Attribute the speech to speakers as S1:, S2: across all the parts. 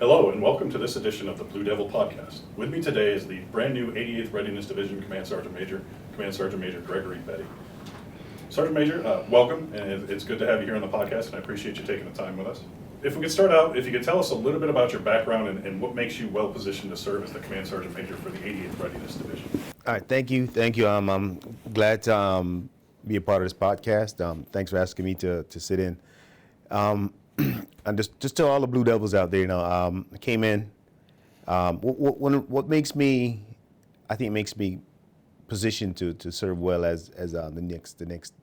S1: Hello and welcome to this edition of the Blue Devil Podcast. With me today is the brand new 88th Readiness Division Command Sergeant Major Gregory Betty. Sergeant Major, welcome, and it's good to have you here on the podcast, and I appreciate you taking the time with us. If we could start out, if you could tell us a little bit about your background and what makes you well positioned to serve as the Command Sergeant Major for the 88th Readiness Division.
S2: All right, thank you. I'm glad to be a part of this podcast. Thanks for asking me to sit in. And just to all the Blue Devils out there, I came in. What makes me, I think, makes me positioned to serve well as the next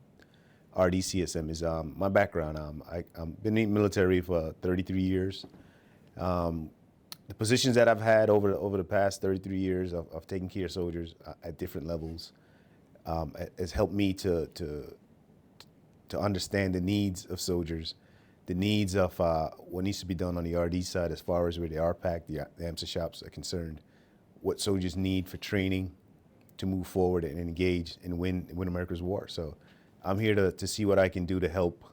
S2: RDCSM is my background. I've been in the military for 33 years. The positions that I've had over the past 33 years of taking care of soldiers at different levels has helped me to understand the needs of soldiers, the needs of what needs to be done on the RD side as far as where the RPAC, the AMSA shops are concerned, what soldiers need for training to move forward and engage and win America's war. So I'm here to see what I can do to help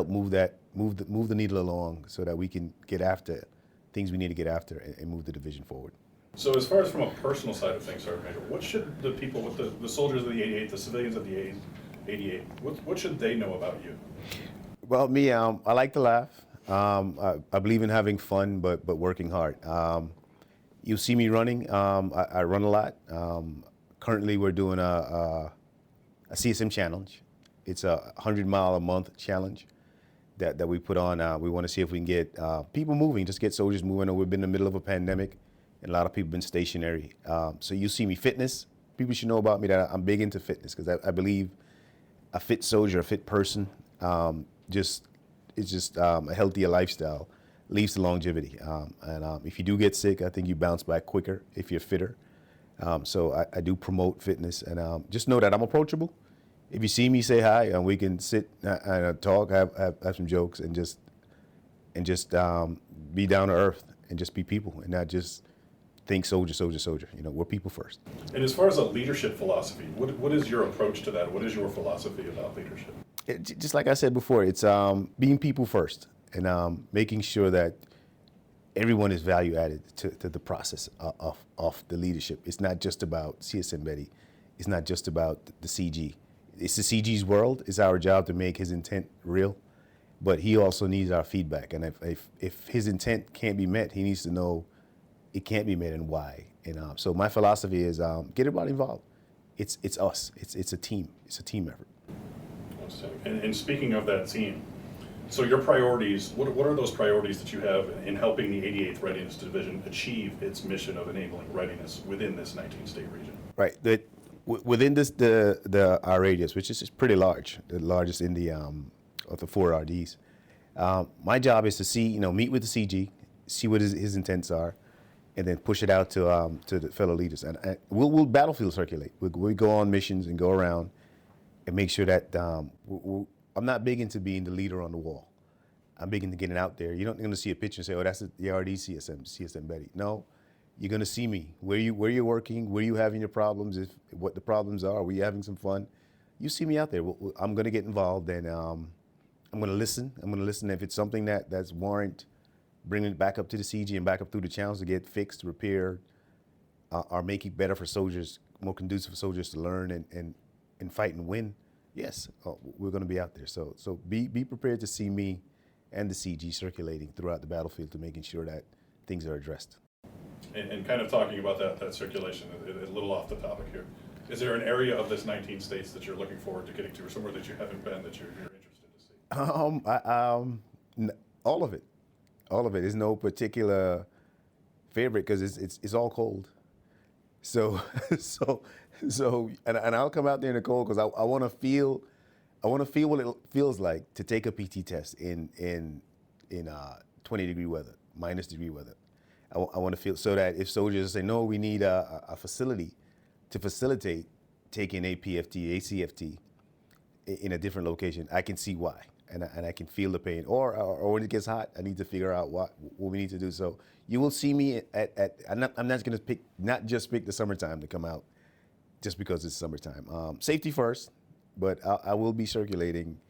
S2: move the needle along so that we can get after things we need to get after and move the division forward.
S1: So as far as from a personal side of things, Sergeant Major, what should the people, with the soldiers of the 88th, the civilians of the 88, what should they know about you?
S2: Well, me, I like to laugh. I believe in having fun, but working hard. You see me running. I run a lot. Currently, we're doing a CSM challenge. It's a 100-mile-a-month challenge that we put on. We want to see if we can get people moving, just get soldiers moving. We've been in the middle of a pandemic, and a lot of people have been stationary. So you see me fitness. People should know about me that I'm big into fitness because I believe a fit soldier, a fit person, it's just a healthier lifestyle leads to longevity. And if you do get sick, I think you bounce back quicker if you're fitter. So I do promote fitness, and just know that I'm approachable. If you see me, say hi, and we can sit and talk, have some jokes, and just be down to earth and just be people, and not just think soldier. We're people first.
S1: And as far as a leadership philosophy, what is your approach to that? What is your philosophy about leadership?
S2: Just like I said before, it's being people first and making sure that everyone is value added to the process of the leadership. It's not just about CSM Betty. It's not just about the CG. It's the CG's world. It's our job to make his intent real, but he also needs our feedback. And if his intent can't be met, he needs to know it can't be met and why. And so my philosophy is get everybody involved. It's us. It's a team. It's a team effort.
S1: And speaking of that team, so your priorities, what are those priorities that you have in helping the 88th Readiness Division achieve its mission of enabling readiness within this 19-state region?
S2: Right. Within this, our radius, which is pretty large, the largest in the of the 4 RDs, my job is to meet with the CG, see what his intents are, and then push it out to the fellow leaders. And we'll battlefield circulate. We go on missions and go around and make sure that I'm not big into being the leader on the wall. I'm big into getting out there. You're not going to see a picture and say, "Oh, that's the RD CSM Betty." No, you're going to see me where you're working, where you having your problems, what the problems are, where you having some fun. You see me out there. I'm going to get involved, and I'm going to listen. I'm going to listen if it's something that's warrant bringing it back up to the CG and back up through the channels to get fixed, repaired, or make it better for soldiers, more conducive for soldiers to learn and fight and win. Yes, we're going to be out there. So be prepared to see me and the CG circulating throughout the battlefield to making sure that things are addressed.
S1: And kind of talking about that circulation, a little off the topic here. Is there an area of this 19 states that you're looking forward to getting to, or somewhere that you haven't been that you're interested to see?
S2: All of it. All of it. There's no particular favorite because it's all cold. So I'll come out there in the cold because I want to feel what it feels like to take a PT test in 20-degree weather, -degree weather. I want to feel so that if soldiers say, no, we need a facility to facilitate taking APFT, ACFT in a different location, I can see why. And I can feel the pain. Or when it gets hot, I need to figure out what we need to do. So you will see me I'm not going to not just pick the summertime to come out just because it's summertime. Safety first, but I will be circulating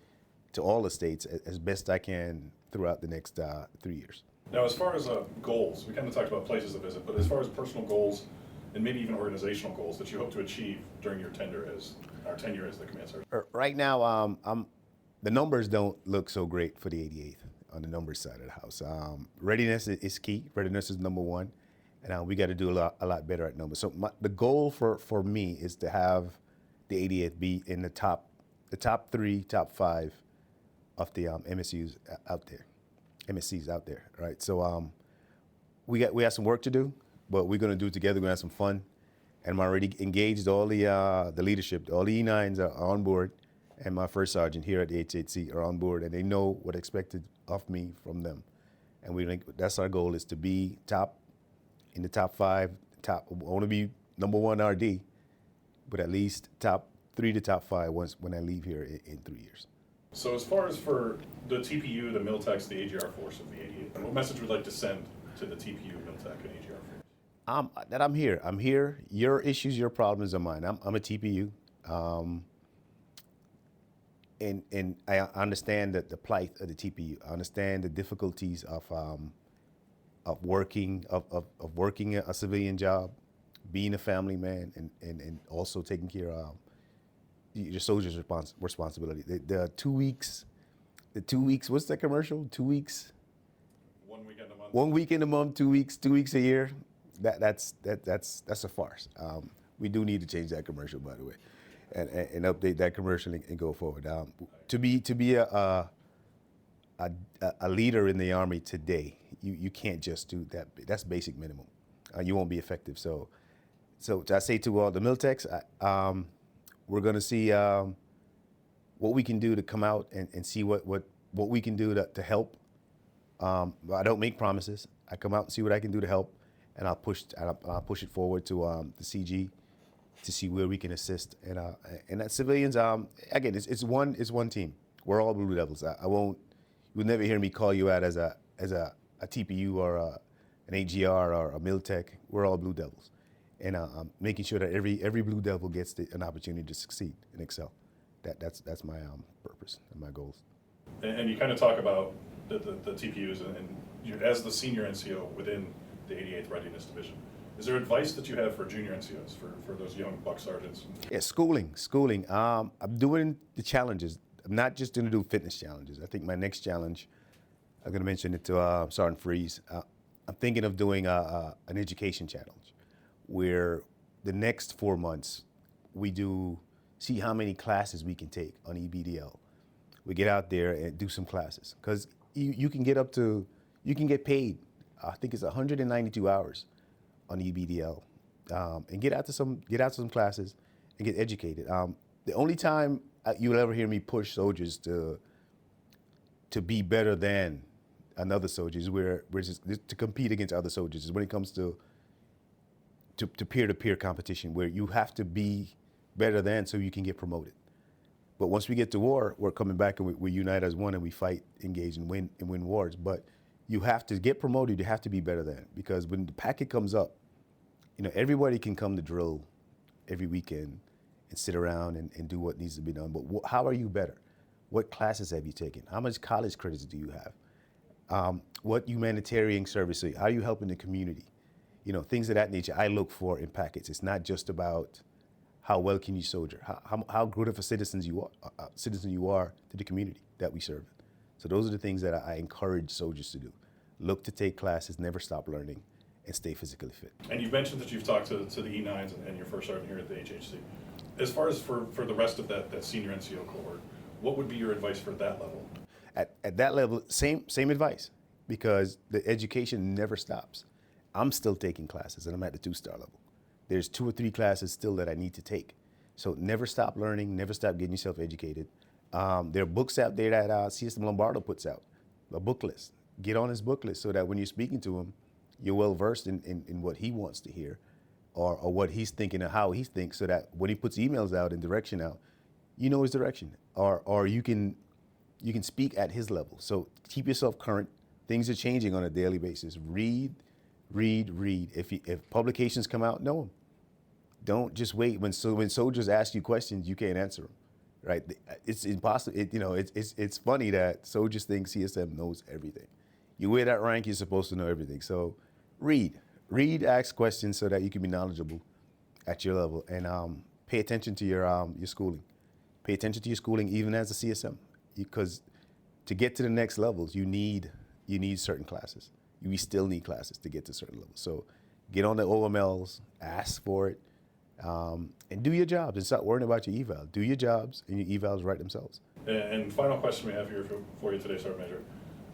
S2: to all the states as best I can throughout the next 3 years.
S1: Now, as far as goals, we kind of talked about places to visit, but as far as personal goals and maybe even organizational goals that you hope to achieve during your tenure as the command sergeant.
S2: Right now, the numbers don't look so great for the 88th on the numbers side of the house. Readiness is key. Readiness is number one, and we got to do a lot better at numbers. So the goal for me is to have the 88th be in the top 3, top 5 of the MSCs out there, right? So we have some work to do, but we're going to do it together. We're going to have some fun, and I'm already engaged all the leadership. All the E9s are on board, and my first sergeant here at the HHC are on board, and they know what expected of me from them. And we think that's our goal, is to be in the top 5. I want to be number 1 RD, but at least top 3 to top 5 when I leave here in 3 years.
S1: So as far as for the TPU, the Miltex, the AGR force of the 88th, what message would you like to send to the TPU, Miltech, and AGR force?
S2: That I'm here. I'm here. Your issues, your problems are mine. I'm a TPU. And I understand the plight of the TPU. I understand the difficulties of working a civilian job, being a family man, and also taking care of your soldiers' responsibility. The 2 weeks, what's that commercial? 2 weeks?
S1: 1 weekend a month.
S2: 1 week in a month, 2 weeks a year. That's a farce. We do need to change that commercial, by the way, and update that commercial and go forward. To be a leader in the Army today, you can't just do that. That's basic minimum. You won't be effective. So I say to all the Miltex, we're going to see what we can do to come out and see what we can do to help. I don't make promises. I come out and see what I can do to help, and I'll push it forward to the CG to see where we can assist. And that civilians, again, it's one team. We're all Blue Devils. You'll never hear me call you out as a TPU or an AGR or a Miltech. We're all Blue Devils, and making sure that every Blue Devil gets an opportunity to succeed and excel. That's my purpose and my goals.
S1: And you kind of talk about the TPUs and you, as the senior NCO within the 88th Readiness Division. Is there advice that you have for junior NCOs, for those young buck sergeants?
S2: Yeah, schooling. I'm doing the challenges. I'm not just going to do fitness challenges. I think my next challenge, I'm going to mention it to Sergeant Freeze. I'm thinking of doing an education challenge where the next 4 months we see how many classes we can take on EBDL. We get out there and do some classes, because you can get paid. I think it's 192 hours on EBDL, and get out to some classes and get educated. The only time you'll ever hear me push soldiers to be better than another soldier is where to compete against other soldiers is when it comes to peer-to-peer competition, where you have to be better than so you can get promoted. But once we get to war, we're coming back and we unite as one and we fight, engage, and win wars. But you have to get promoted. You have to be better than, because when the packet comes up, everybody can come to drill every weekend and sit around and do what needs to be done. But how are you better? What classes have you taken? How much college credits do you have? What humanitarian service? How are you helping the community? Things of that nature I look for in packets. It's not just about how well can you soldier, how good of a citizen you are to the community that we serve. So those are the things that I encourage soldiers to do. Look to take classes, never stop learning, and stay physically fit. And
S1: you've mentioned that you've talked to the E9s and your first sergeant here at the HHC. As far as for the rest of that senior NCO cohort, what would be your advice for that level?
S2: At that level, same advice, because the education never stops. I'm still taking classes, and I'm at the 2-star level. There's 2 or 3 classes still that I need to take. So never stop learning, never stop getting yourself educated. There are books out there that CSM Lombardo puts out, a book list. Get on his book list so that when you're speaking to him, you're well versed in what he wants to hear, or what he's thinking and how he thinks, so that when he puts emails out and direction out, you know his direction, or you can speak at his level. So keep yourself current. Things are changing on a daily basis. Read. If publications come out, know them. Don't just wait. When soldiers ask you questions, you can't answer them, right? It's impossible. It's funny that soldiers think CSM knows everything. You wear that rank, you're supposed to know everything. So read, ask questions so that you can be knowledgeable at your level, and pay attention to your schooling. Pay attention to your schooling even as a CSM, because to get to the next levels, you need certain classes. We still need classes to get to certain levels. So get on the OMLs, ask for it, and do your jobs and stop worrying about your eval. Do your jobs, and your evals write themselves.
S1: And final question we have here for you today, Sergeant Major.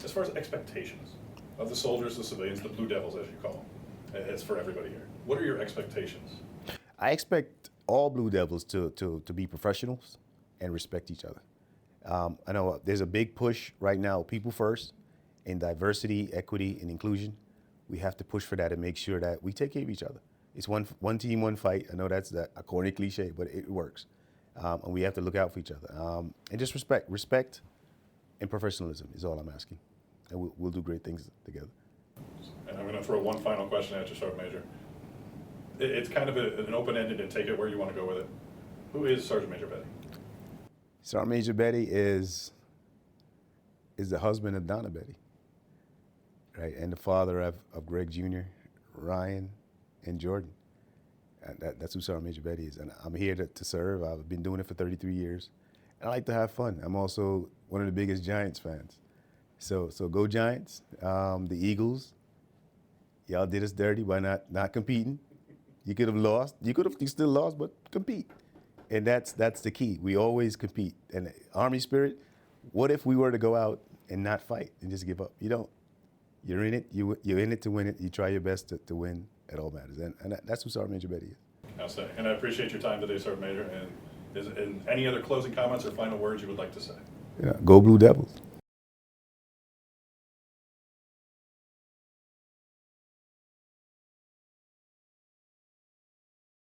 S1: As far as expectations of the soldiers, the civilians, the Blue Devils, as you call them, it's for everybody here. What are your expectations?
S2: I expect all Blue Devils to be professionals and respect each other. I know there's a big push right now, people first, in diversity, equity, and inclusion. We have to push for that and make sure that we take care of each other. It's one team, one fight. I know that's a corny cliche, but it works. And we have to look out for each other. And just respect and professionalism is all I'm asking. And we'll do great things together.
S1: And I'm going to throw one final question at you, Sergeant Major. It's kind of an open-ended, and take it where you want to go with it. Who is Sergeant Major Betty?
S2: Sergeant Major Betty is the husband of Donna Betty, right, and the father of Greg Jr., Ryan, and Jordan. And that's who Sergeant Major Betty is. And I'm here to serve. I've been doing it for 33 years. And I like to have fun. I'm also one of the biggest Giants fans. So go Giants. The Eagles, y'all did us dirty by not competing. You could have lost. You still lost, but compete. And that's the key. We always compete. And Army spirit, what if we were to go out and not fight and just give up? You don't. You're in it. You're in it to win it. You try your best to win at all matters. And that's who Sergeant Major Betty is.
S1: Outstanding. And I appreciate your time today, Sergeant Major. And any other closing comments or final words you would like to say?
S2: Yeah, go Blue Devils.